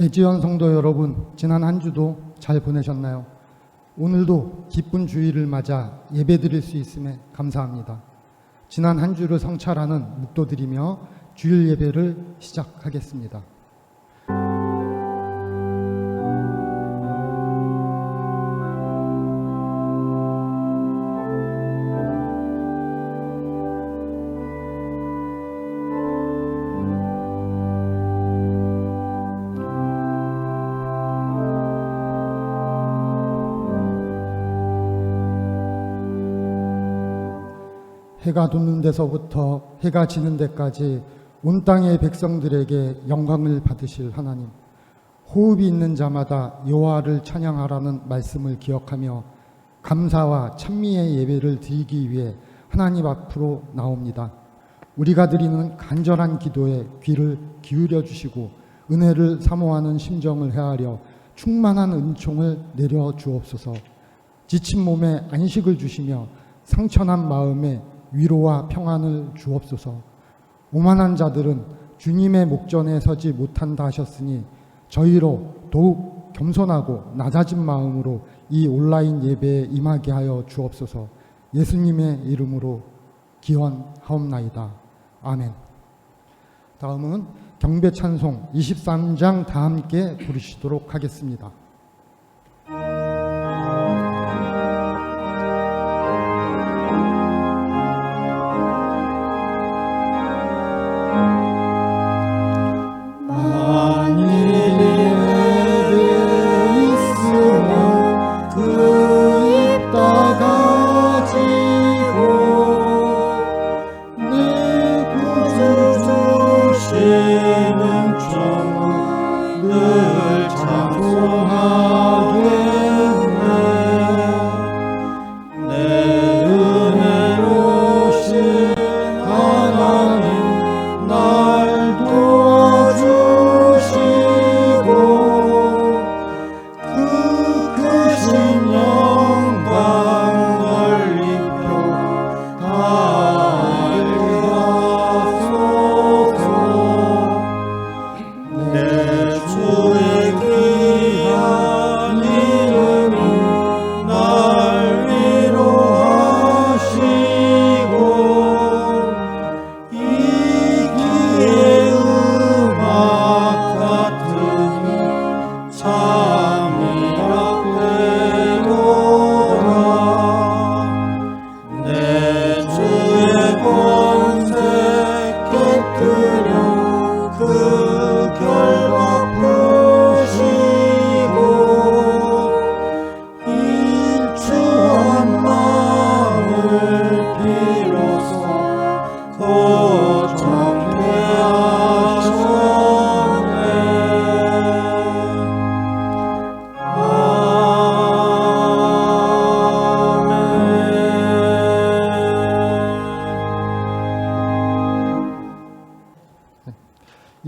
애지연 성도 여러분, 지난 한 주도 잘 보내셨나요? 오늘도 기쁜 주일을 맞아 예배드릴 수 있음에 감사합니다. 지난 한 주를 성찰하는 묵도드리며 주일 예배를 시작하겠습니다. 해가 돋는 데서부터 해가 지는 데까지 온 땅의 백성들에게 영광을 받으실 하나님, 호흡이 있는 자마다 여호와를 찬양하라는 말씀을 기억하며 감사와 찬미의 예배를 드리기 위해 하나님 앞으로 나옵니다. 우리가 드리는 간절한 기도에 귀를 기울여 주시고 은혜를 사모하는 심정을 헤아려 충만한 은총을 내려 주옵소서. 지친 몸에 안식을 주시며 상처난 마음에 위로와 평안을 주옵소서. 오만한 자들은 주님의 목전에 서지 못한다 하셨으니 저희로 더욱 겸손하고 낮아진 마음으로 이 온라인 예배에 임하게 하여 주옵소서. 예수님의 이름으로 기원하옵나이다. 아멘. 다음은 경배 찬송 23장 다 함께 부르시도록 하겠습니다.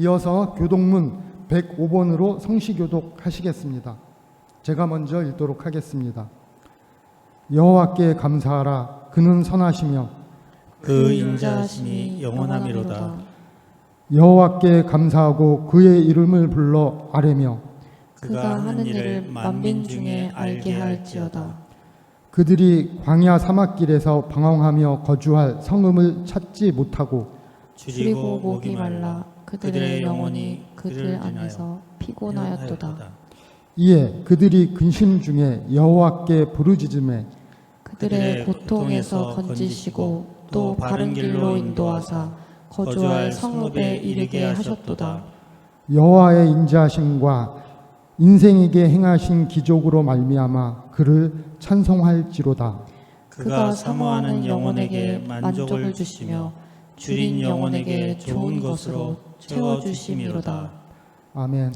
이어서 교독문 105번으로 성시교독 하시겠습니다. 제가 먼저 읽도록 하겠습니다. 여호와께 감사하라. 그는 선하시며 그 인자하심이 영원하미로다. 여호와께 감사하고 그의 이름을 불러 아뢰며 그가 하는 일을 만민 중에 알게 할지어다. 그들이 광야 사막길에서 방황하며 거주할 성읍을 찾지 못하고 줄이고 목이 말라 그들의 영혼이 그들 안에서 피곤하였도다. 이에 그들이 근심 중에 여호와께 부르짖음에 그들의 고통에서 건지시고 또 바른 길로 인도하사 거주할 성읍에 이르게 하셨도다. 여호와의 인자하심과 인생에게 행하신 기적으로 말미암아 그를 찬송할지로다. 그가 사모하는 영혼에게 만족을 주시며 줄인 영혼에게 좋은 것으로 채워주심이로다. 아멘.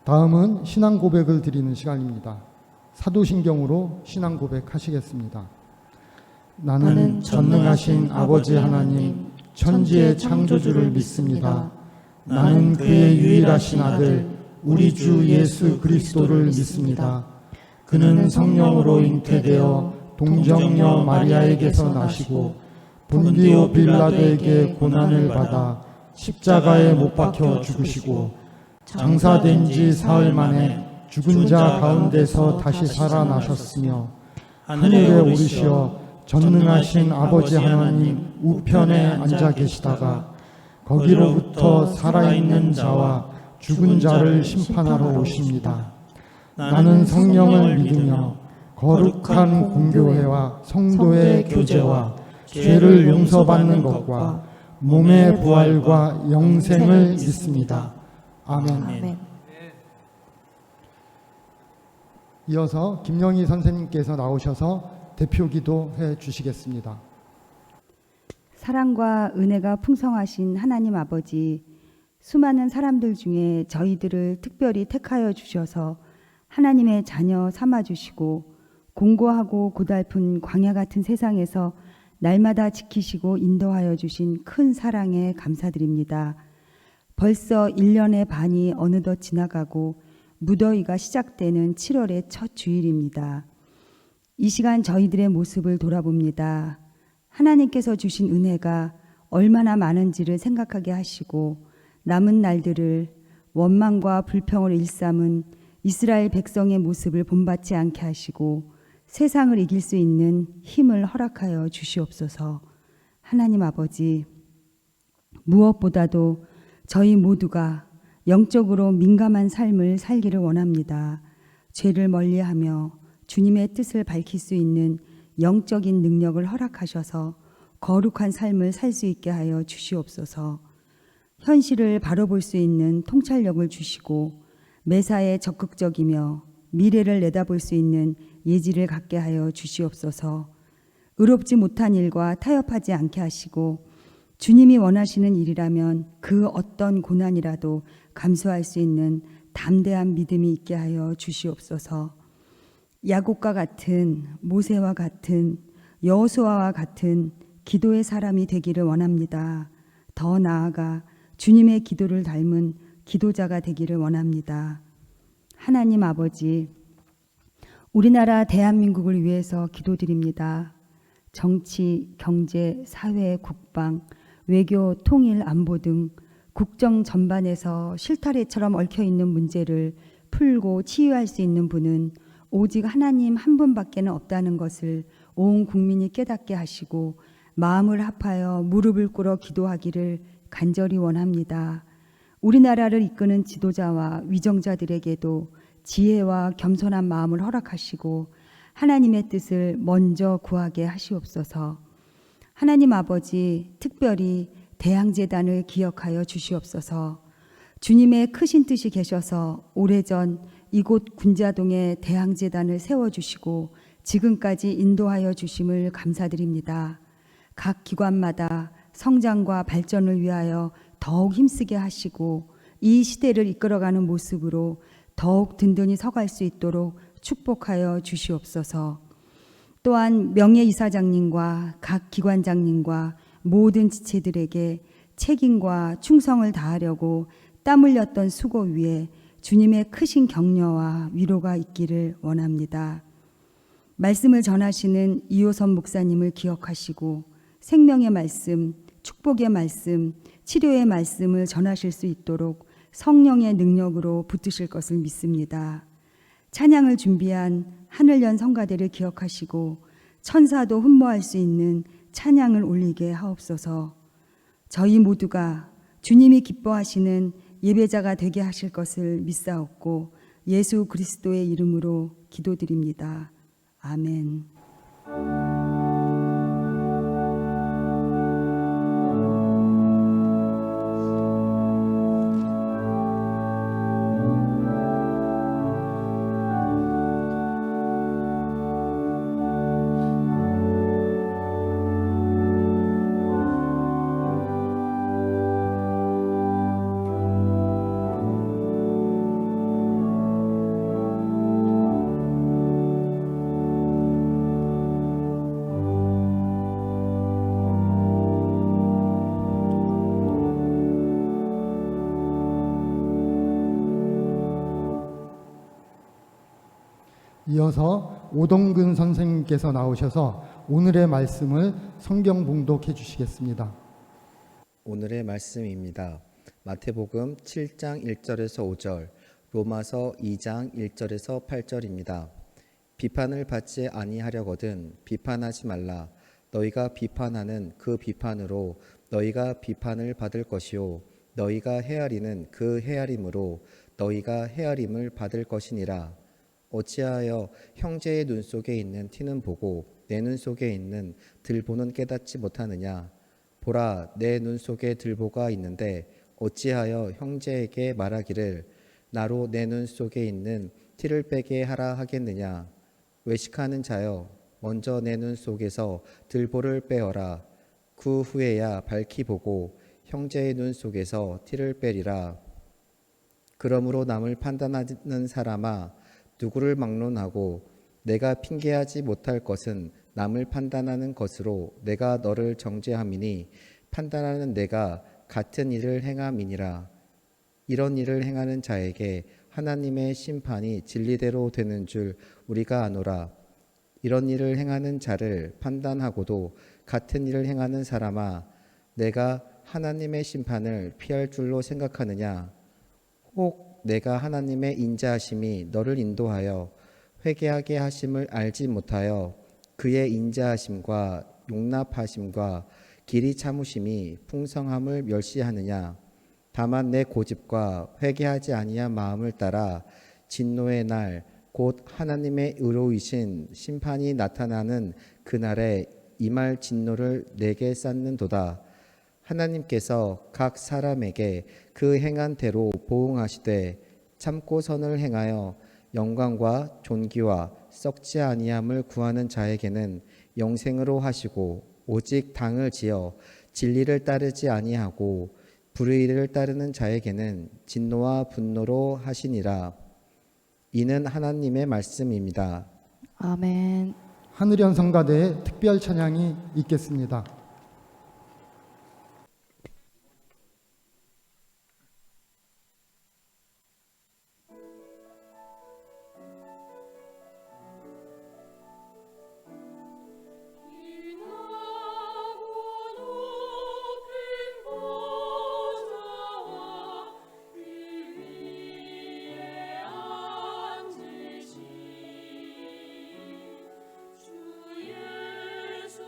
다음은 신앙 고백을 드리는 시간입니다. 사도신경으로 신앙 고백하시겠습니다. 나는 전능하신 아버지 하나님 천지의 창조주를 믿습니다. 나는 그의 유일하신 아들 우리 주 예수 그리스도를 믿습니다. 그는 성령으로 잉태되어 동정녀 마리아에게서 나시고 본디오 빌라도에게 고난을 받아 십자가에 못 박혀 죽으시고 장사된 지 사흘 만에 죽은 자 가운데서 다시 살아나셨으며 하늘에 오르시어 전능하신 아버지 하나님 우편에 앉아 계시다가 거기로부터 살아있는 자와 죽은 자를 심판하러 오십니다. 나는 성령을 믿으며 거룩한 공교회와 성도의 교제와 죄를 용서받는 것과 몸의 부활과 영생을 믿습니다. 아멘. 아멘. 이어서 김영희 선생님께서 나오셔서 대표기도 해 주시겠습니다. 사랑과 은혜가 풍성하신 하나님 아버지, 수많은 사람들 중에 저희들을 특별히 택하여 주셔서 하나님의 자녀 삼아주시고 공고하고 고달픈 광야 같은 세상에서 날마다 지키시고 인도하여 주신 큰 사랑에 감사드립니다. 벌써 1년의 반이 어느덧 지나가고 무더위가 시작되는 7월의 첫 주일입니다. 이 시간 저희들의 모습을 돌아봅니다. 하나님께서 주신 은혜가 얼마나 많은지를 생각하게 하시고 남은 날들을 원망과 불평을 일삼은 이스라엘 백성의 모습을 본받지 않게 하시고 세상을 이길 수 있는 힘을 허락하여 주시옵소서. 하나님 아버지, 무엇보다도 저희 모두가 영적으로 민감한 삶을 살기를 원합니다. 죄를 멀리하며 주님의 뜻을 밝힐 수 있는 영적인 능력을 허락하셔서 거룩한 삶을 살 수 있게 하여 주시옵소서. 현실을 바로 볼 수 있는 통찰력을 주시고 매사에 적극적이며 미래를 내다볼 수 있는 예지를 갖게 하여 주시옵소서. 의롭지 못한 일과 타협하지 않게 하시고 주님이 원하시는 일이라면 그 어떤 고난이라도 감수할 수 있는 담대한 믿음이 있게 하여 주시옵소서. 야곱과 같은, 모세와 같은, 여호수아와 같은 기도의 사람이 되기를 원합니다. 더 나아가 주님의 기도를 닮은 기도자가 되기를 원합니다. 하나님 아버지, 우리나라 대한민국을 위해서 기도드립니다. 정치, 경제, 사회, 국방, 외교, 통일, 안보 등 국정 전반에서 실타래처럼 얽혀있는 문제를 풀고 치유할 수 있는 분은 오직 하나님 한 분밖에는 없다는 것을 온 국민이 깨닫게 하시고 마음을 합하여 무릎을 꿇어 기도하기를 간절히 원합니다. 우리나라를 이끄는 지도자와 위정자들에게도 지혜와 겸손한 마음을 허락하시고 하나님의 뜻을 먼저 구하게 하시옵소서. 하나님 아버지, 특별히 대양재단을 기억하여 주시옵소서. 주님의 크신 뜻이 계셔서 오래전 이곳 군자동에 대양재단을 세워주시고 지금까지 인도하여 주심을 감사드립니다. 각 기관마다 성장과 발전을 위하여 더욱 힘쓰게 하시고 이 시대를 이끌어가는 모습으로 더욱 든든히 서갈 수 있도록 축복하여 주시옵소서. 또한 명예이사장님과 각 기관장님과 모든 지체들에게 책임과 충성을 다하려고 땀 흘렸던 수고 위에 주님의 크신 격려와 위로가 있기를 원합니다. 말씀을 전하시는 이호선 목사님을 기억하시고 생명의 말씀, 축복의 말씀, 치료의 말씀을 전하실 수 있도록 성령의 능력으로 붙드실 것을 믿습니다. 찬양을 준비한 하늘연 성가대를 기억하시고 천사도 흠모할 수 있는 찬양을 올리게 하옵소서. 저희 모두가 주님이 기뻐하시는 예배자가 되게 하실 것을 믿사옵고 예수 그리스도의 이름으로 기도드립니다. 아멘. 이어서 오동근 선생님께서 나오셔서 오늘의 말씀을 성경 봉독해 주시겠습니다. 오늘의 말씀입니다. 마태복음 7장 1절에서 5절, 로마서 2장 1절에서 8절입니다. 비판을 받지 아니하려거든 비판하지 말라. 너희가 비판하는 그 비판으로 너희가 비판을 받을 것이요 너희가 헤아리는 그 헤아림으로 너희가 헤아림을 받을 것이니라. 어찌하여 형제의 눈 속에 있는 티는 보고 내 눈 속에 있는 들보는 깨닫지 못하느냐. 보라, 내 눈 속에 들보가 있는데 어찌하여 형제에게 말하기를 나로 내 눈 속에 있는 티를 빼게 하라 하겠느냐. 외식하는 자여, 먼저 내 눈 속에서 들보를 빼어라. 그 후에야 밝히 보고 형제의 눈 속에서 티를 빼리라. 그러므로 남을 판단하는 사람아, 누구를 막론하고 내가 핑계하지 못할 것은 남을 판단하는 것으로 내가 너를 정죄함이니 판단하는 내가 같은 일을 행함이니라. 이런 일을 행하는 자에게 하나님의 심판이 진리대로 되는 줄 우리가 아노라. 이런 일을 행하는 자를 판단하고도 같은 일을 행하는 사람아, 내가 하나님의 심판을 피할 줄로 생각하느냐. 혹 내가 하나님의 인자하심이 너를 인도하여 회개하게 하심을 알지 못하여 그의 인자하심과 용납하심과 길이 참으심이 풍성함을 멸시하느냐. 다만 내 고집과 회개하지 아니한 마음을 따라 진노의 날 곧 하나님의 의로우신 심판이 나타나는 그날에 임할 진노를 내게 쌓는도다. 하나님께서 각 사람에게 그 행한 대로 보응하시되 참고 선을 행하여 영광과 존귀와 썩지 아니함을 구하는 자에게는 영생으로 하시고 오직 당을 지어 진리를 따르지 아니하고 불의를 따르는 자에게는 진노와 분노로 하시니라. 이는 하나님의 말씀입니다. 아멘. 하늘현 성가대의 특별 찬양이 있겠습니다. 주 예수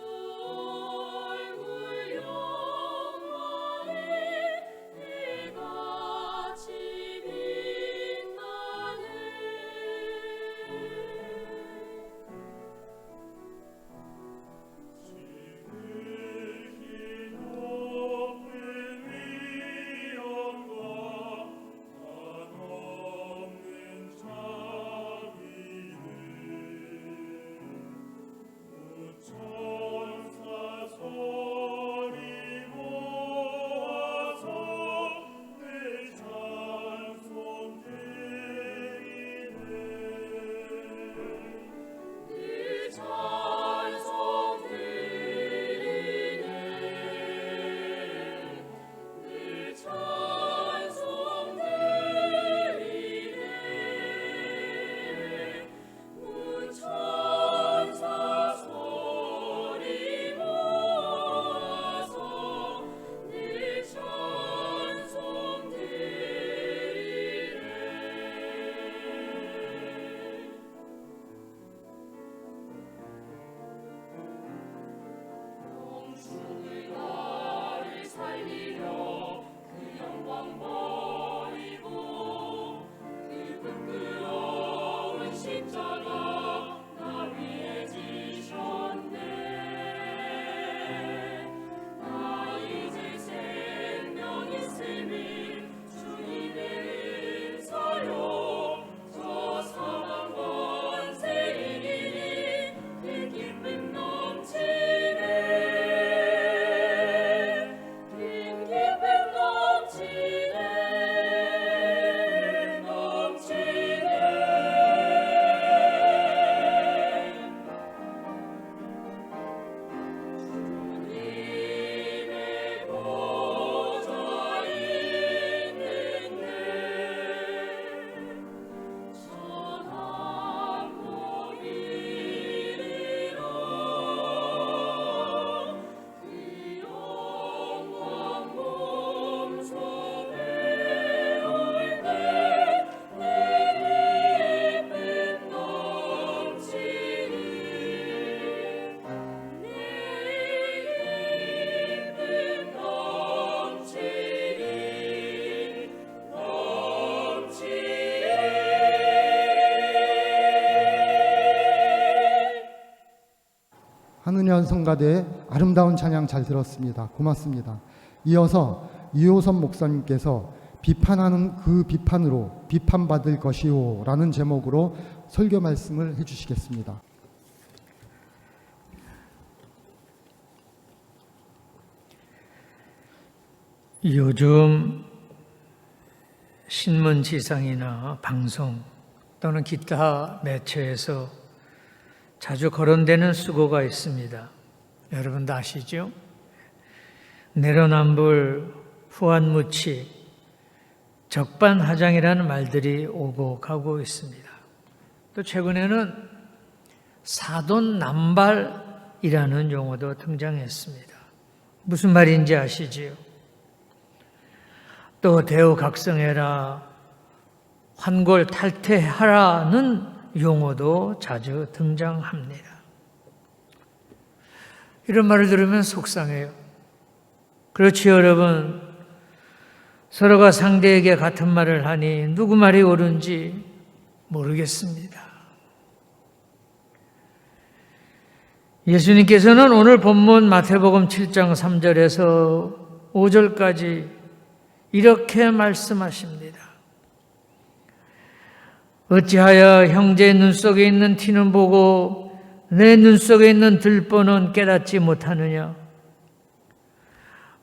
한은현 성가대의 아름다운 찬양 잘 들었습니다. 고맙습니다. 이어서 이호선 목사님께서 비판하는 그 비판으로 비판받을 것이요 라는 제목으로 설교 말씀을 해주시겠습니다. 요즘 신문지상이나 방송 또는 기타 매체에서 자주 거론되는 수고가 있습니다. 여러분도 아시죠? 내로남불, 후한무치, 적반하장이라는 말들이 오고 가고 있습니다. 또 최근에는 사돈남발이라는 용어도 등장했습니다. 무슨 말인지 아시지요? 또 대우각성해라, 환골탈태하라는 용어도 자주 등장합니다. 이런 말을 들으면 속상해요. 그렇지 여러분, 서로가 상대에게 같은 말을 하니 누구 말이 옳은지 모르겠습니다. 예수님께서는 오늘 본문 마태복음 7장 3절에서 5절까지 이렇게 말씀하십니다. 어찌하여 형제의 눈 속에 있는 티는 보고 내 눈 속에 있는 들보는 깨닫지 못하느냐?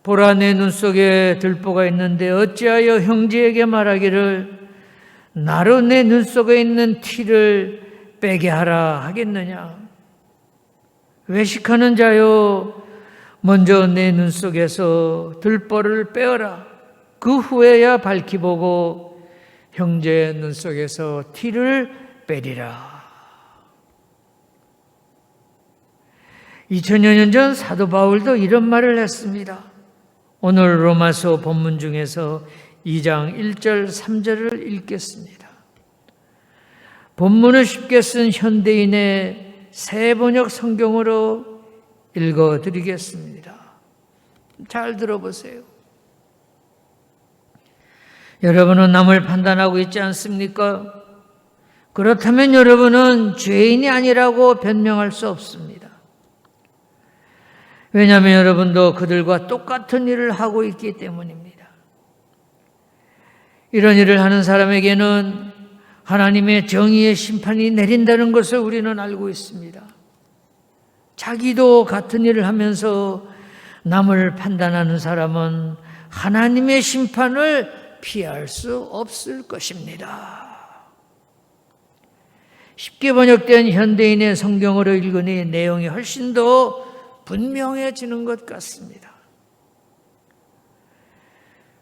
보라, 내 눈 속에 들보가 있는데 어찌하여 형제에게 말하기를 나로 내 눈 속에 있는 티를 빼게 하라 하겠느냐? 외식하는 자여, 먼저 내 눈 속에서 들보를 빼어라. 그 후에야 밝히 보고 형제의 눈 속에서 티를 빼리라. 2000여 년 전 사도 바울도 이런 말을 했습니다. 오늘 로마서 본문 중에서 2장 1절 3절을 읽겠습니다. 본문을 쉽게 쓴 현대인의 새 번역 성경으로 읽어드리겠습니다. 잘 들어보세요. 여러분은 남을 판단하고 있지 않습니까? 그렇다면 여러분은 죄인이 아니라고 변명할 수 없습니다. 왜냐하면 여러분도 그들과 똑같은 일을 하고 있기 때문입니다. 이런 일을 하는 사람에게는 하나님의 정의의 심판이 내린다는 것을 우리는 알고 있습니다. 자기도 같은 일을 하면서 남을 판단하는 사람은 하나님의 심판을 피할 수 없을 것입니다. 쉽게 번역된 현대인의 성경으로 읽으니 내용이 훨씬 더 분명해지는 것 같습니다.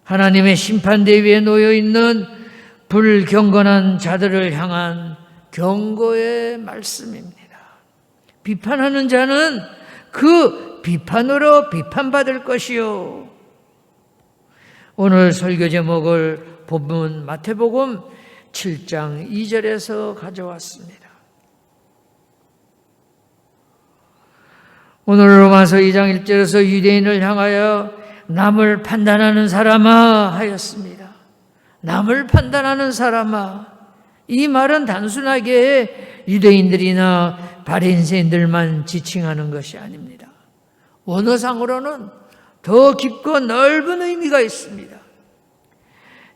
하나님의 심판대 위에 놓여 있는 불경건한 자들을 향한 경고의 말씀입니다. 비판하는 자는 그 비판으로 비판받을 것이요. 오늘 설교 제목을 본문 마태복음 7장 2절에서 가져왔습니다. 오늘 로마서 2장 1절에서 유대인을 향하여 남을 판단하는 사람아 하였습니다. 남을 판단하는 사람아, 이 말은 단순하게 유대인들이나 바리새인들만 지칭하는 것이 아닙니다. 원어상으로는 더 깊고 넓은 의미가 있습니다.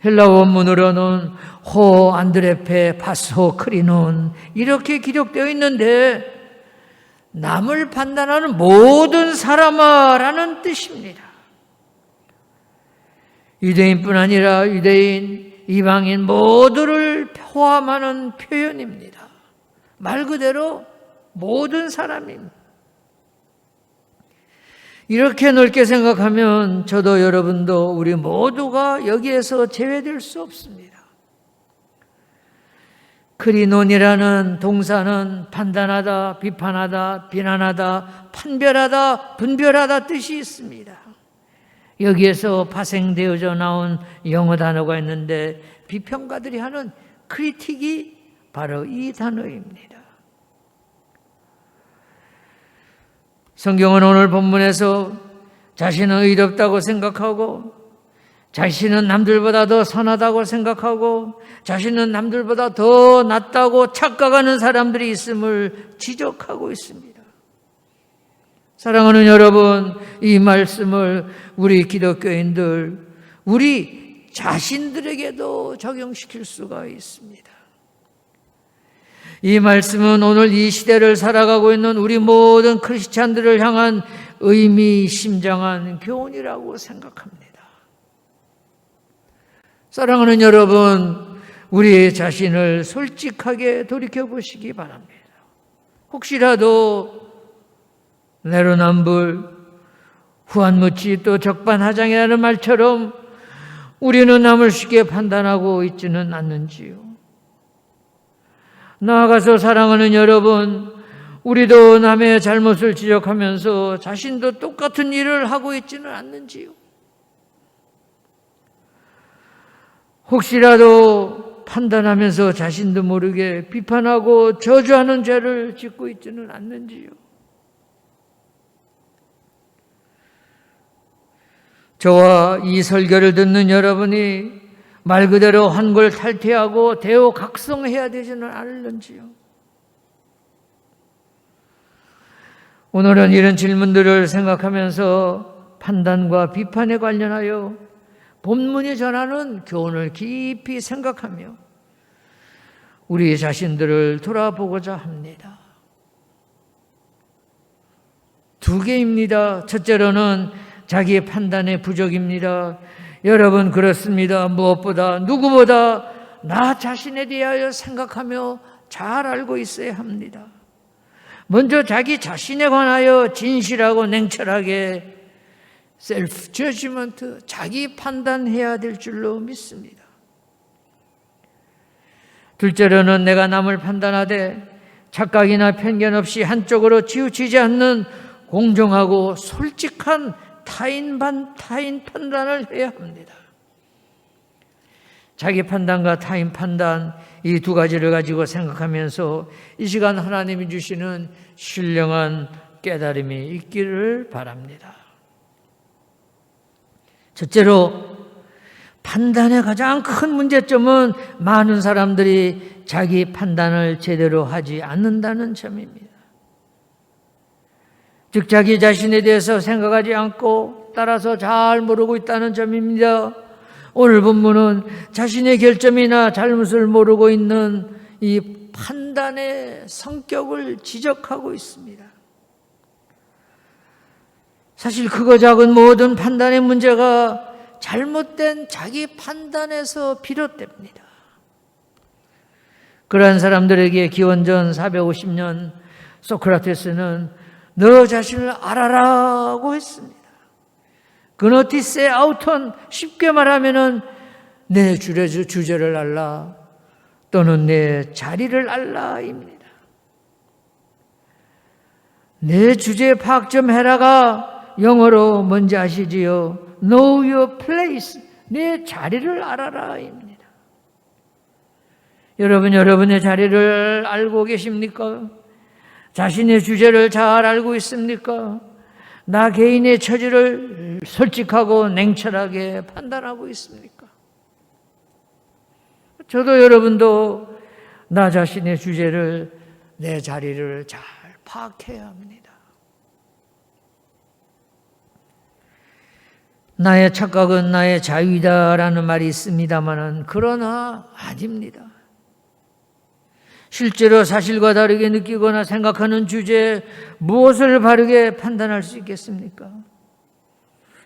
헬라 원문으로는 호 안드레페 파소 크리논 이렇게 기록되어 있는데 남을 판단하는 모든 사람아라는 뜻입니다. 유대인뿐 아니라 유대인, 이방인 모두를 포함하는 표현입니다. 말 그대로 모든 사람입니다. 이렇게 넓게 생각하면 저도 여러분도 우리 모두가 여기에서 제외될 수 없습니다. 크리논이라는 동사는 판단하다, 비판하다, 비난하다, 판별하다, 분별하다 뜻이 있습니다. 여기에서 파생되어져 나온 영어 단어가 있는데 비평가들이 하는 크리틱이 바로 이 단어입니다. 성경은 오늘 본문에서 자신은 의롭다고 생각하고 자신은 남들보다 더 선하다고 생각하고 자신은 남들보다 더 낫다고 착각하는 사람들이 있음을 지적하고 있습니다. 사랑하는 여러분, 이 말씀을 우리 기독교인들, 우리 자신들에게도 적용시킬 수가 있습니다. 이 말씀은 오늘 이 시대를 살아가고 있는 우리 모든 크리스찬들을 향한 의미심장한 교훈이라고 생각합니다. 사랑하는 여러분, 우리 자신을 솔직하게 돌이켜보시기 바랍니다. 혹시라도 내로남불, 후한무치 또 적반하장이라는 말처럼 우리는 남을 쉽게 판단하고 있지는 않는지요. 나아가서 사랑하는 여러분, 우리도 남의 잘못을 지적하면서 자신도 똑같은 일을 하고 있지는 않는지요. 혹시라도 판단하면서 자신도 모르게 비판하고 저주하는 죄를 짓고 있지는 않는지요. 저와 이 설교를 듣는 여러분이 말 그대로 한골 탈퇴하고 대오각성해야 되지는 않을는지요. 오늘은 이런 질문들을 생각하면서 판단과 비판에 관련하여 본문이 전하는 교훈을 깊이 생각하며 우리 자신들을 돌아보고자 합니다. 두 개입니다. 첫째로는 자기의 판단의 부족입니다. 여러분, 그렇습니다. 무엇보다 누구보다 나 자신에 대하여 생각하며 잘 알고 있어야 합니다. 먼저 자기 자신에 관하여 진실하고 냉철하게 셀프 저지먼트, 자기 판단해야 될 줄로 믿습니다. 둘째로는 내가 남을 판단하되 착각이나 편견 없이 한쪽으로 치우치지 않는 공정하고 솔직한 타인 판단을 해야 합니다. 자기 판단과 타인 판단, 이 두 가지를 가지고 생각하면서 이 시간 하나님이 주시는 신령한 깨달음이 있기를 바랍니다. 첫째로, 판단의 가장 큰 문제점은 많은 사람들이 자기 판단을 제대로 하지 않는다는 점입니다. 즉 자기 자신에 대해서 생각하지 않고 따라서 잘 모르고 있다는 점입니다. 오늘 본문은 자신의 결점이나 잘못을 모르고 있는 이 판단의 성격을 지적하고 있습니다. 사실 크고 작은 모든 판단의 문제가 잘못된 자기 판단에서 비롯됩니다. 그러한 사람들에게 기원전 450년 소크라테스는 너 자신을 알아라고 했습니다. 그노티세 아우톤, 쉽게 말하면은 내 주제를 알라 또는 내 자리를 알라입니다. 내 주제 파악 좀 해라가 영어로 뭔지 아시지요? Know your place, 내 자리를 알아라입니다. 여러분, 여러분의 자리를 알고 계십니까? 자신의 주제를 잘 알고 있습니까? 나 개인의 처지를 솔직하고 냉철하게 판단하고 있습니까? 저도 여러분도 나 자신의 주제를, 내 자리를 잘 파악해야 합니다. 나의 착각은 나의 자유이다라는 말이 있습니다마는 그러나 아닙니다. 실제로 사실과 다르게 느끼거나 생각하는 주제에 무엇을 바르게 판단할 수 있겠습니까?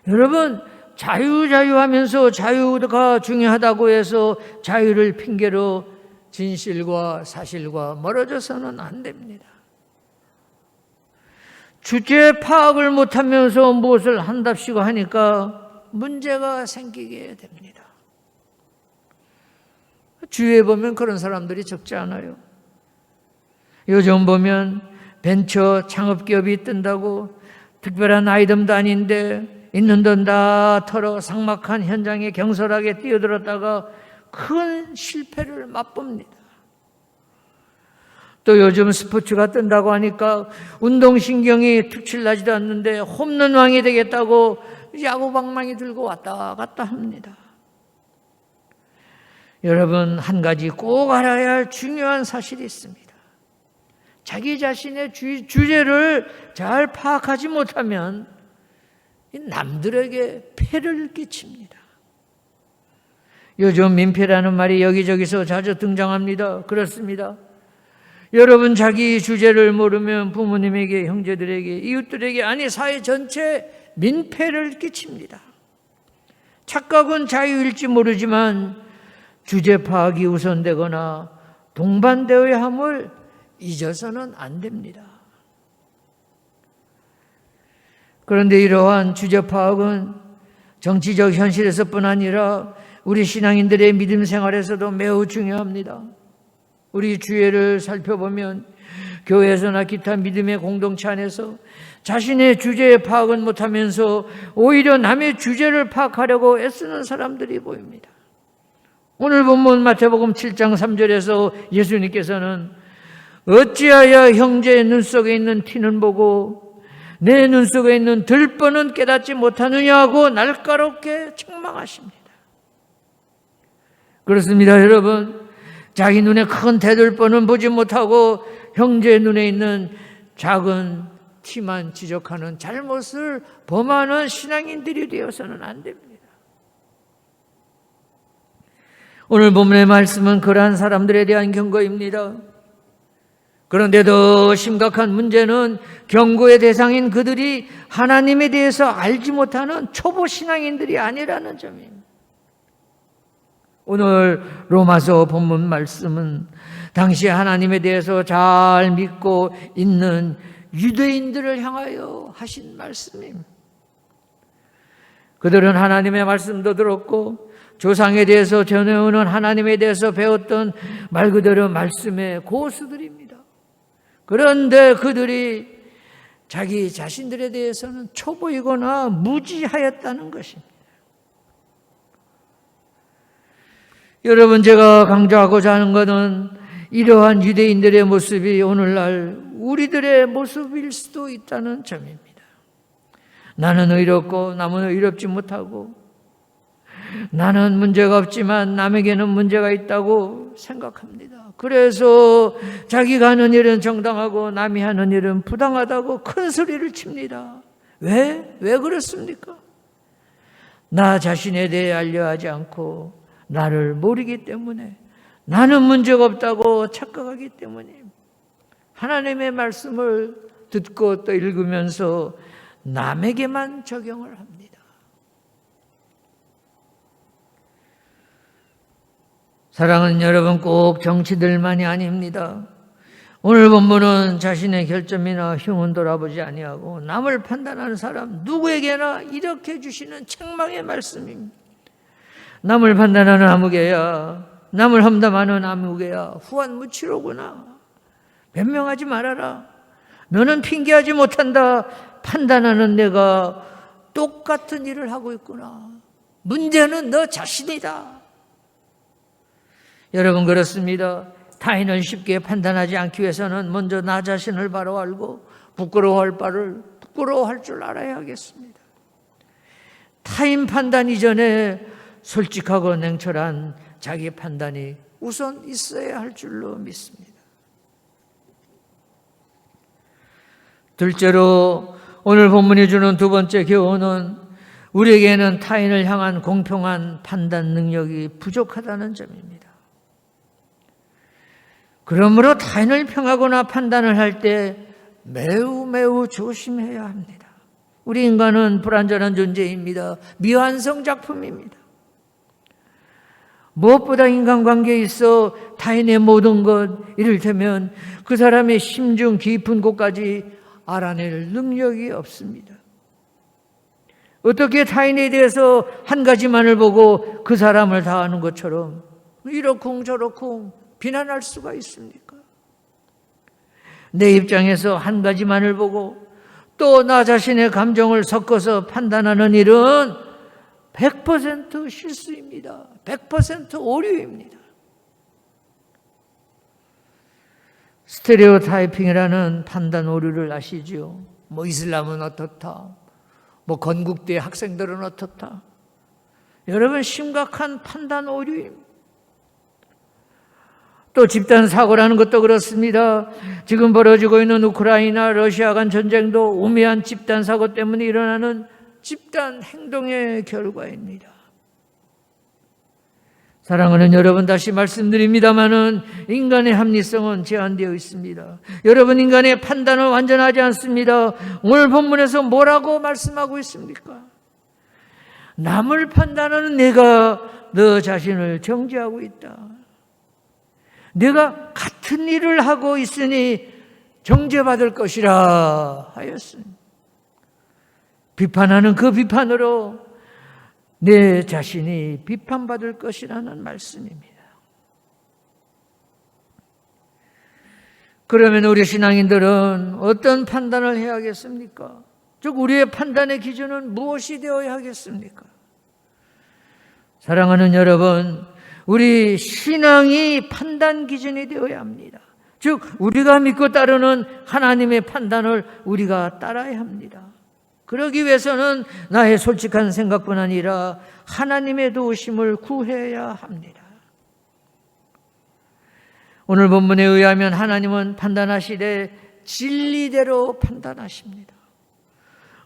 여러분, 자유하면서 자유가 중요하다고 해서 자유를 핑계로 진실과 사실과 멀어져서는 안 됩니다. 주제 파악을 못하면서 무엇을 한답시고 하니까 문제가 생기게 됩니다. 주위에 보면 그런 사람들이 적지 않아요. 요즘 보면 벤처 창업기업이 뜬다고 특별한 아이템도 아닌데 있는 돈 다 털어 삭막한 현장에 경솔하게 뛰어들었다가 큰 실패를 맛봅니다. 또 요즘 스포츠가 뜬다고 하니까 운동신경이 특출나지도 않는데 홈런왕이 되겠다고 야구방망이 들고 왔다 갔다 합니다. 여러분, 한 가지 꼭 알아야 할 중요한 사실이 있습니다. 자기 자신의 주제를 잘 파악하지 못하면 남들에게 폐를 끼칩니다. 요즘 민폐라는 말이 여기저기서 자주 등장합니다. 그렇습니다. 여러분, 자기 주제를 모르면 부모님에게, 형제들에게, 이웃들에게, 아니 사회 전체에 민폐를 끼칩니다. 착각은 자유일지 모르지만 주제 파악이 우선되거나 동반되어야 함을 잊어서는 안 됩니다. 그런데 이러한 주제 파악은 정치적 현실에서뿐 아니라 우리 신앙인들의 믿음 생활에서도 매우 중요합니다. 우리 주위를 살펴보면 교회에서나 기타 믿음의 공동체 안에서 자신의 주제의 파악은 못하면서 오히려 남의 주제를 파악하려고 애쓰는 사람들이 보입니다. 오늘 본문 마태복음 7장 3절에서 예수님께서는 어찌하여 형제의 눈 속에 있는 티는 보고 내 눈 속에 있는 들보는 깨닫지 못하느냐고 날카롭게 책망하십니다. 그렇습니다, 여러분. 자기 눈에 큰 대들보는 보지 못하고 형제의 눈에 있는 작은 티만 지적하는 잘못을 범하는 신앙인들이 되어서는 안 됩니다. 오늘 본문의 말씀은 그러한 사람들에 대한 경고입니다. 그런데 더 심각한 문제는 경고의 대상인 그들이 하나님에 대해서 알지 못하는 초보 신앙인들이 아니라는 점입니다. 오늘 로마서 본문 말씀은 당시 하나님에 대해서 잘 믿고 있는 유대인들을 향하여 하신 말씀입니다. 그들은 하나님의 말씀도 들었고 조상에 대해서 전해오는 하나님에 대해서 배웠던 말 그대로 말씀의 고수들입니다. 그런데 그들이 자기 자신들에 대해서는 초보이거나 무지하였다는 것입니다. 여러분, 제가 강조하고자 하는 것은 이러한 유대인들의 모습이 오늘날 우리들의 모습일 수도 있다는 점입니다. 나는 의롭고 남은 의롭지 못하고 나는 문제가 없지만 남에게는 문제가 있다고 생각합니다. 그래서 자기가 하는 일은 정당하고 남이 하는 일은 부당하다고 큰 소리를 칩니다. 왜 그렇습니까? 나 자신에 대해 알려하지 않고 나를 모르기 때문에, 나는 문제가 없다고 착각하기 때문에 하나님의 말씀을 듣고 또 읽으면서 남에게만 적용을 합니다. 사랑하는 여러분, 꼭 정치들만이 아닙니다. 오늘 본문은 자신의 결점이나 흉은 돌아보지 아니하고 남을 판단하는 사람 누구에게나 이렇게 주시는 책망의 말씀입니다. 남을 판단하는 아무개야, 남을 험담하는 아무개야, 후한무치로구나. 변명하지 말아라. 너는 핑계하지 못한다. 판단하는 내가 똑같은 일을 하고 있구나. 문제는 너 자신이다. 여러분, 그렇습니다. 타인을 쉽게 판단하지 않기 위해서는 먼저 나 자신을 바로 알고 부끄러워할 바를 부끄러워할 줄 알아야 하겠습니다. 타인 판단 이전에 솔직하고 냉철한 자기 판단이 우선 있어야 할 줄로 믿습니다. 둘째로 오늘 본문이 주는 두 번째 교훈은 우리에게는 타인을 향한 공평한 판단 능력이 부족하다는 점입니다. 그러므로 타인을 평하거나 판단을 할 때 매우 조심해야 합니다. 우리 인간은 불완전한 존재입니다. 미완성 작품입니다. 무엇보다 인간관계에 있어 타인의 모든 것, 이를테면 그 사람의 심중 깊은 곳까지 알아낼 능력이 없습니다. 어떻게 타인에 대해서 한 가지만을 보고 그 사람을 다 아는 것처럼 이러쿵 저러쿵 비난할 수가 있습니까? 내 입장에서 한 가지만을 보고 또 나 자신의 감정을 섞어서 판단하는 일은 100% 실수입니다. 100% 오류입니다. 스테레오타이핑이라는 판단 오류를 아시죠? 이슬람은 어떻다, 건국대 학생들은 어떻다. 여러분, 심각한 판단 오류입니다. 또 집단 사고라는 것도 그렇습니다. 지금 벌어지고 있는 우크라이나 러시아 간 전쟁도 우매한 집단 사고 때문에 일어나는 집단 행동의 결과입니다. 사랑하는 여러분, 다시 말씀드립니다마는 인간의 합리성은 제한되어 있습니다. 여러분, 인간의 판단은 완전하지 않습니다. 오늘 본문에서 뭐라고 말씀하고 있습니까? 남을 판단하는 내가 너 자신을 정죄하고 있다. 내가 같은 일을 하고 있으니 정죄받을 것이라 하였습니다. 비판하는 그 비판으로 내 자신이 비판받을 것이라는 말씀입니다. 그러면 우리 신앙인들은 어떤 판단을 해야겠습니까? 즉 우리의 판단의 기준은 무엇이 되어야 하겠습니까? 사랑하는 여러분, 우리 신앙이 판단 기준이 되어야 합니다. 즉 우리가 믿고 따르는 하나님의 판단을 우리가 따라야 합니다. 그러기 위해서는 나의 솔직한 생각뿐 아니라 하나님의 도우심을 구해야 합니다. 오늘 본문에 의하면 하나님은 판단하시되 진리대로 판단하십니다.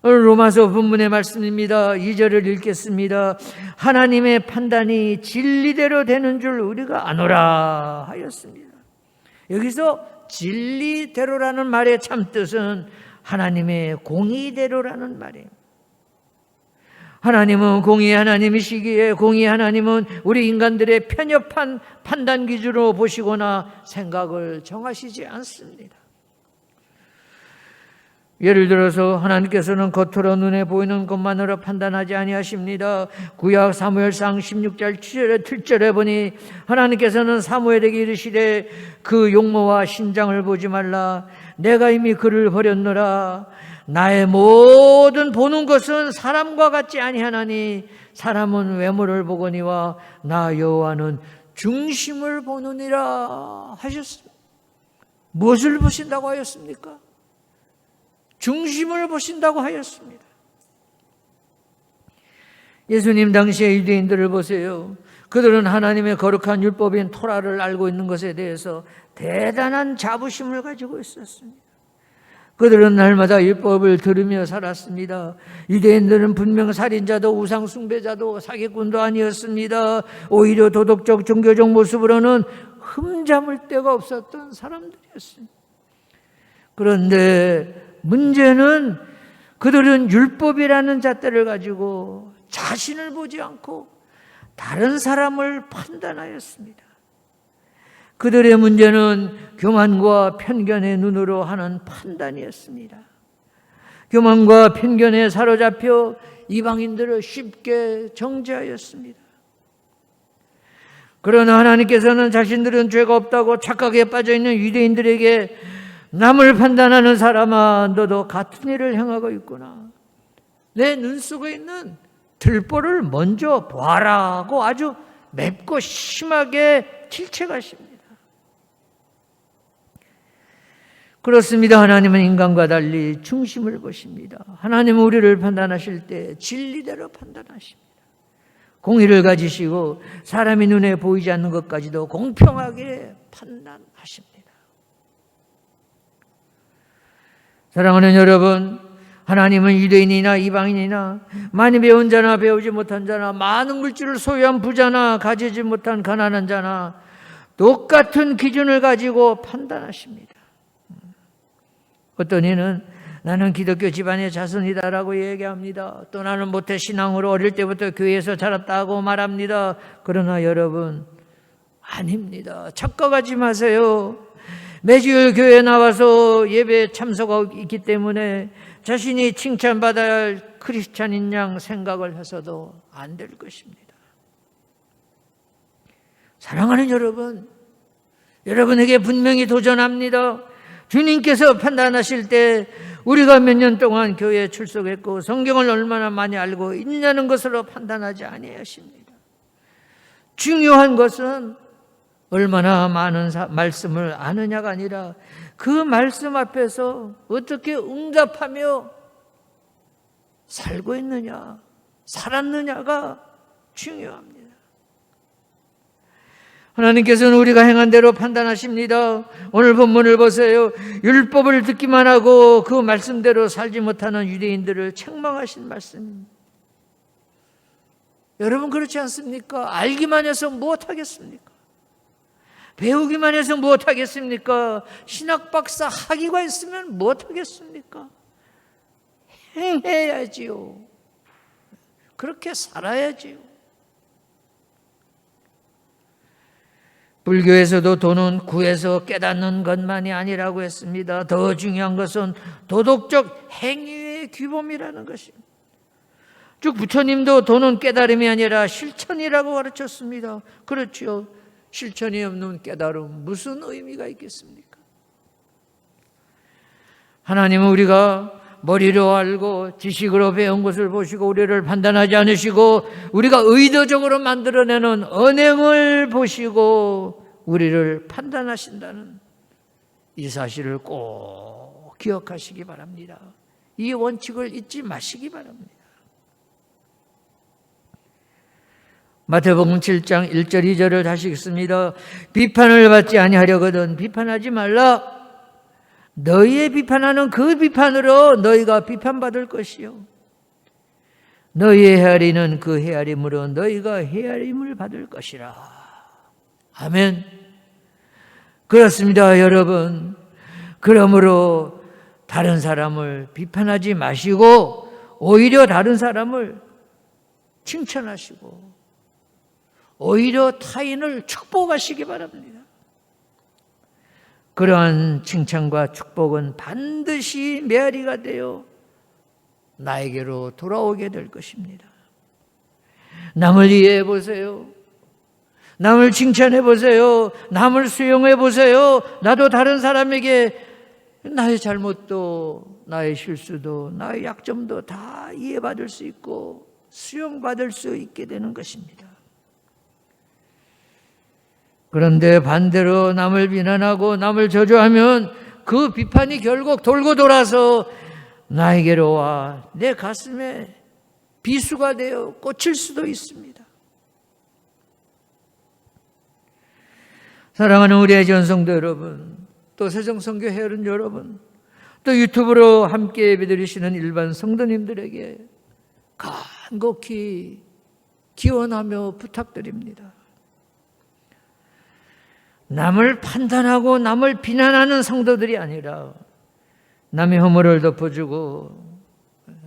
오늘 로마서 본문의 말씀입니다. 2절을 읽겠습니다. 하나님의 판단이 진리대로 되는 줄 우리가 아노라 하였습니다. 여기서 진리대로라는 말의 참뜻은 하나님의 공의대로라는 말이에요. 하나님은 공의의 하나님이시기에 공의의 하나님은 우리 인간들의 편협한 판단 기준으로 보시거나 생각을 정하시지 않습니다. 예를 들어서 하나님께서는 겉으로 눈에 보이는 것만으로 판단하지 아니하십니다. 구약 사무엘상 16절 7절에 보니 하나님께서는 사무엘에게 이르시되 그 용모와 신장을 보지 말라. 내가 이미 그를 버렸노라. 나의 모든 보는 것은 사람과 같지 아니하나니 사람은 외모를 보거니와 나 여호와는 중심을 보느니라 하셨습니다. 무엇을 보신다고 하였습니까? 중심을 보신다고 하였습니다. 예수님 당시의 유대인들을 보세요. 그들은 하나님의 거룩한 율법인 토라를 알고 있는 것에 대해서 대단한 자부심을 가지고 있었습니다. 그들은 날마다 율법을 들으며 살았습니다. 유대인들은 분명 살인자도 우상 숭배자도 사기꾼도 아니었습니다. 오히려 도덕적 종교적 모습으로는 흠잡을 데가 없었던 사람들이었습니다. 그런데 문제는 그들은 율법이라는 잣대를 가지고 자신을 보지 않고 다른 사람을 판단하였습니다. 그들의 문제는 교만과 편견의 눈으로 하는 판단이었습니다. 교만과 편견에 사로잡혀 이방인들을 쉽게 정죄하였습니다. 그러나 하나님께서는 자신들은 죄가 없다고 착각에 빠져있는 유대인들에게 남을 판단하는 사람아, 너도 같은 일을 행하고 있구나. 내 눈 속에 있는 들보를 먼저 봐라고 아주 맵고 심하게 질책하십니다. 그렇습니다. 하나님은 인간과 달리 중심을 보십니다. 하나님은 우리를 판단하실 때 진리대로 판단하십니다. 공의를 가지시고 사람의 눈에 보이지 않는 것까지도 공평하게 판단하십니다. 사랑하는 여러분, 하나님은 유대인이나 이방인이나 많이 배운 자나 배우지 못한 자나 많은 물질을 소유한 부자나 가지지 못한 가난한 자나 똑같은 기준을 가지고 판단하십니다. 어떤 이는 나는 기독교 집안의 자손이다라고 얘기합니다. 또 나는 모태 신앙으로 어릴 때부터 교회에서 자랐다고 말합니다. 그러나 여러분, 아닙니다. 착각하지 마세요. 매주일 교회에 나와서 예배에 참석하고 있기 때문에 자신이 칭찬받아야 할 크리스찬인 양 생각을 해서도 안 될 것입니다. 사랑하는 여러분, 여러분에게 분명히 도전합니다. 주님께서 판단하실 때 우리가 몇 년 동안 교회에 출석했고 성경을 얼마나 많이 알고 있냐는 것으로 판단하지 아니하십니다. 중요한 것은 얼마나 많은 말씀을 아느냐가 아니라 그 말씀 앞에서 어떻게 응답하며 살고 있느냐, 살았느냐가 중요합니다. 하나님께서는 우리가 행한 대로 판단하십니다. 오늘 본문을 보세요. 율법을 듣기만 하고 그 말씀대로 살지 못하는 유대인들을 책망하신 말씀입니다. 여러분 그렇지 않습니까? 알기만 해서 무엇하겠습니까? 배우기만 해서 무엇하겠습니까? 신학 박사 학위가 있으면 무엇하겠습니까? 행해야지요. 그렇게 살아야지요. 불교에서도 돈은 구해서 깨닫는 것만이 아니라고 했습니다. 더 중요한 것은 도덕적 행위의 규범이라는 것입니다. 쭉 부처님도 돈은 깨달음이 아니라 실천이라고 가르쳤습니다. 그렇죠. 실천이 없는 깨달음 무슨 의미가 있겠습니까? 하나님은 우리가 머리로 알고 지식으로 배운 것을 보시고 우리를 판단하지 않으시고 우리가 의도적으로 만들어내는 언행을 보시고 우리를 판단하신다는 이 사실을 꼭 기억하시기 바랍니다. 이 원칙을 잊지 마시기 바랍니다. 마태복음 7장 1절 2절을 다시 읽습니다. 비판을 받지 아니하려거든 비판하지 말라. 너희의 비판하는 그 비판으로 너희가 비판받을 것이요 너희의 헤아리는 그 헤아림으로 너희가 헤아림을 받을 것이라. 아멘. 그렇습니다, 여러분. 그러므로 다른 사람을 비판하지 마시고 오히려 다른 사람을 칭찬하시고 오히려 타인을 축복하시기 바랍니다. 그러한 칭찬과 축복은 반드시 메아리가 되어 나에게로 돌아오게 될 것입니다. 남을 이해해 보세요. 남을 칭찬해 보세요. 남을 수용해 보세요. 나도 다른 사람에게 나의 잘못도 나의 실수도 나의 약점도 다 이해받을 수 있고 수용받을 수 있게 되는 것입니다. 그런데 반대로 남을 비난하고 남을 저주하면 그 비판이 결국 돌고 돌아서 나에게로 와 내 가슴에 비수가 되어 꽂힐 수도 있습니다. 사랑하는 우리의 전성도 여러분, 또 세정선교 회원 여러분, 또 유튜브로 함께 예배드리시는 일반 성도님들에게 간곡히 기원하며 부탁드립니다. 남을 판단하고 남을 비난하는 성도들이 아니라 남의 허물을 덮어주고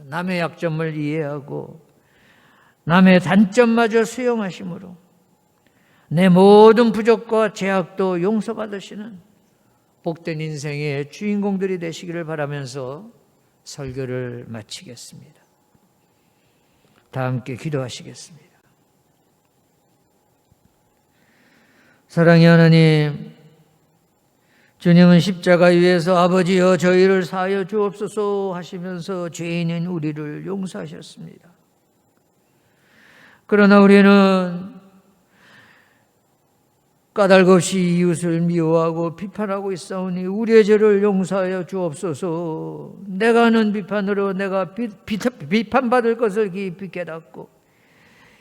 남의 약점을 이해하고 남의 단점마저 수용하심으로 내 모든 부족과 죄악도 용서받으시는 복된 인생의 주인공들이 되시기를 바라면서 설교를 마치겠습니다. 다 함께 기도하시겠습니다. 사랑의 하나님, 주님은 십자가 위에서 아버지여 저희를 사하여 주옵소서 하시면서 죄인인 우리를 용서하셨습니다. 그러나 우리는 까닭없이 이웃을 미워하고 비판하고 있사오니 우리의 죄를 용서하여 주옵소서. 내가 하는 비판으로 내가 비판받을 것을 깊이 깨닫고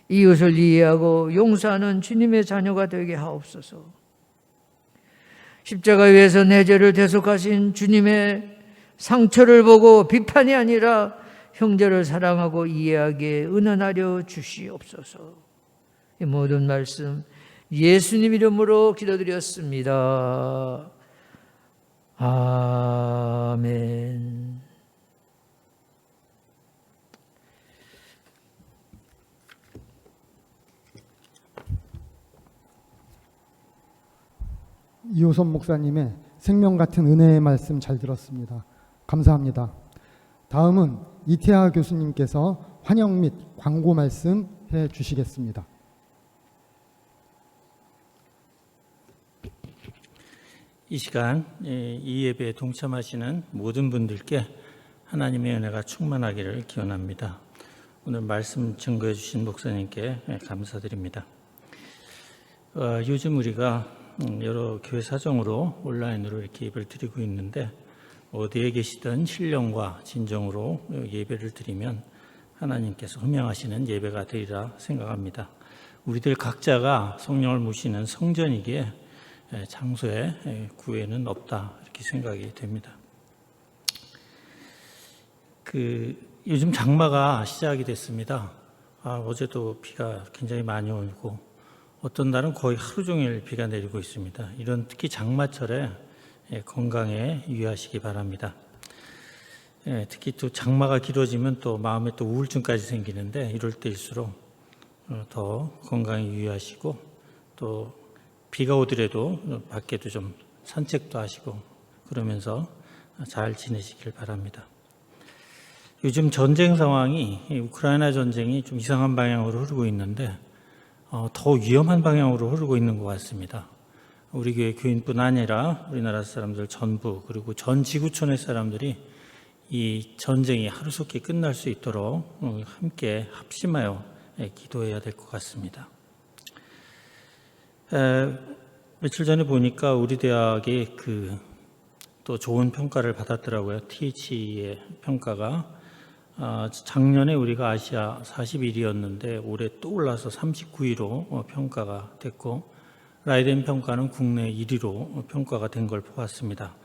이웃을 이해하고 용서하는 주님의 자녀가 되게 하옵소서. 십자가 위에서 내 죄를 대속하신 주님의 상처를 보고 비판이 아니라 형제를 사랑하고 이해하게 은혜하려 주시옵소서. 이 모든 말씀 예수님 이름으로 기도드렸습니다. 아멘. 이호선 목사님의 생명 같은 은혜의 말씀 잘 들었습니다. 감사합니다. 다음은 이태하 교수님께서 환영 및 광고 말씀 해 주시겠습니다. 이 시간 이 예배에 동참하시는 모든 분들께 하나님의 은혜가 충만하기를 기원합니다. 오늘 말씀 증거해 주신 목사님께 감사드립니다. 요즘 우리가 여러 교회 사정으로 온라인으로 이렇게 예배를 드리고 있는데 어디에 계시든 신령과 진정으로 예배를 드리면 하나님께서 흠양하시는 예배가 되리라 생각합니다. 우리들 각자가 성령을 모시는 성전이기에 장소의 구애는 없다 이렇게 생각이 됩니다. 요즘 장마가 시작이 됐습니다. 어제도 비가 굉장히 많이 오고 어떤 날은 거의 하루 종일 비가 내리고 있습니다. 이런 특히 장마철에 건강에 유의하시기 바랍니다. 특히 또 장마가 길어지면 또 마음에 또 우울증까지 생기는데 이럴 때일수록 더 건강에 유의하시고 또 비가 오더라도 밖에도 좀 산책도 하시고 그러면서 잘 지내시길 바랍니다. 요즘 전쟁 상황이 우크라이나 전쟁이 좀 이상한 방향으로 흐르고 있는데 더 위험한 방향으로 흐르고 있는 것 같습니다. 우리 교회 교인뿐 아니라 우리나라 사람들 전부 그리고 전 지구촌의 사람들이 이 전쟁이 하루속히 끝날 수 있도록 함께 합심하여 기도해야 될 것 같습니다. 며칠 전에 보니까 우리 대학이 또 좋은 평가를 받았더라고요. TH의 평가가 작년에 우리가 아시아 41위였는데 올해 또 올라서 39위로 평가가 됐고 라이덴 평가는 국내 1위로 평가가 된 걸 보았습니다.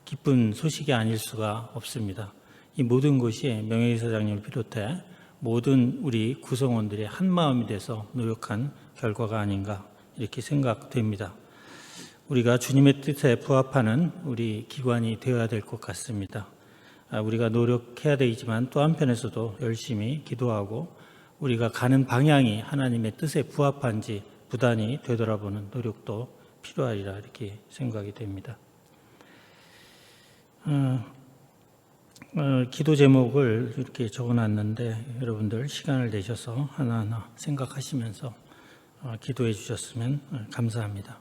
기쁜 소식이 아닐 수가 없습니다. 이 모든 것이 명예이사장님을 비롯해 모든 우리 구성원들이 한마음이 돼서 노력한 결과가 아닌가 이렇게 생각됩니다. 우리가 주님의 뜻에 부합하는 우리 기관이 되어야 될 것 같습니다. 우리가 노력해야 되지만 또 한편에서도 열심히 기도하고 우리가 가는 방향이 하나님의 뜻에 부합한지 부단히 되돌아보는 노력도 필요하리라 이렇게 생각이 됩니다. 기도 제목을 이렇게 적어놨는데 여러분들 시간을 내셔서 하나하나 생각하시면서 기도해 주셨으면 감사합니다.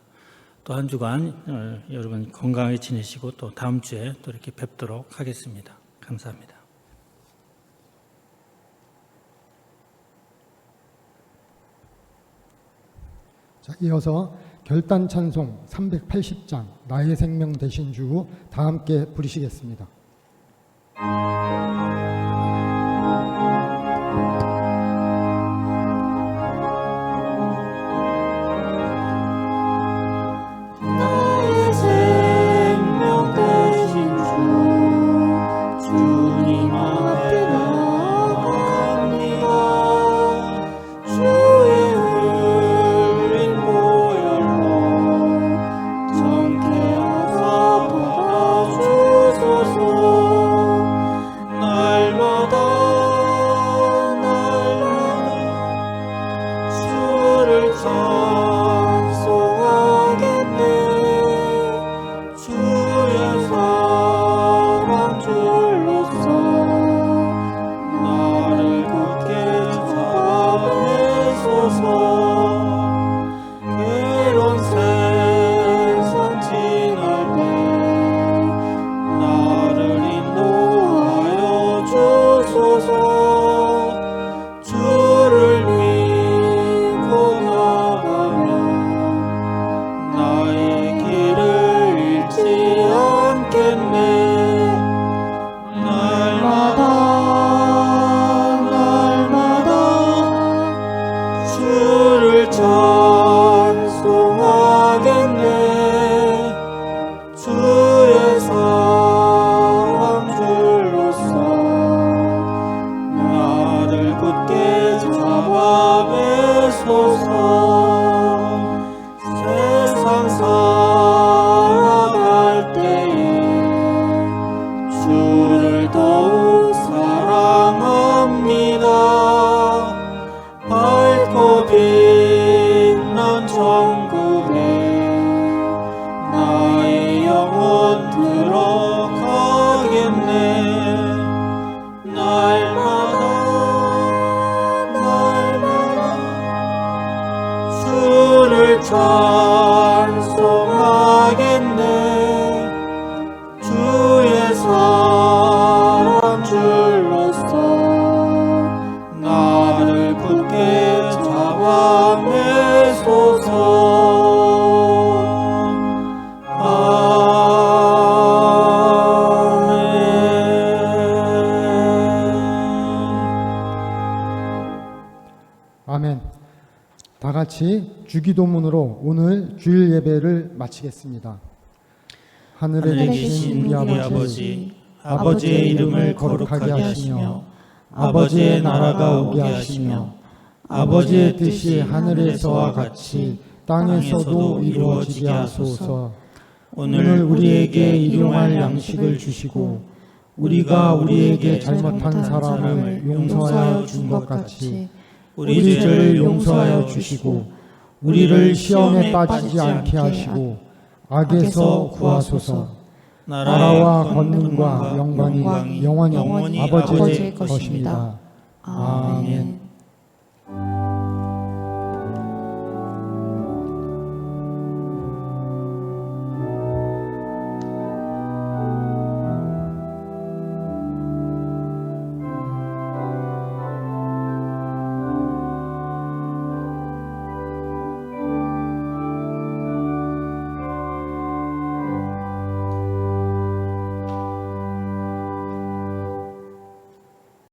또 한 주간 여러분 건강히 지내시고 또 다음 주에 또 이렇게 뵙도록 하겠습니다. 감사합니다. 자, 이어서 결단 찬송 380장 나의 생명 되신 주 다 함께 부르시겠습니다. 나의 생명 되신 주 주님 앞에 나아갑니다. 주의 흘린 보혈로 정케 하사 받아주소서. 같이 주기도문으로 오늘 주일 예배를 마치겠습니다. 하늘에 계신 우리 아버지, 아버지의 이름을 거룩하게 하시며 아버지의 나라가 오게 하시며 아버지의 뜻이 하늘에서와 같이 땅에서도 이루어지게 하소서. 오늘 우리에게 일용할 양식을 주시고 우리가 우리에게 잘못한 사람을 용서하여 준 것 같이 우리 죄를 용서하여 주시고 우리를 시험에 빠지지 않게 하시고 악에서 구하소서. 나라와 권능과 영광이 영원히 아버지의 것입니다. 아멘.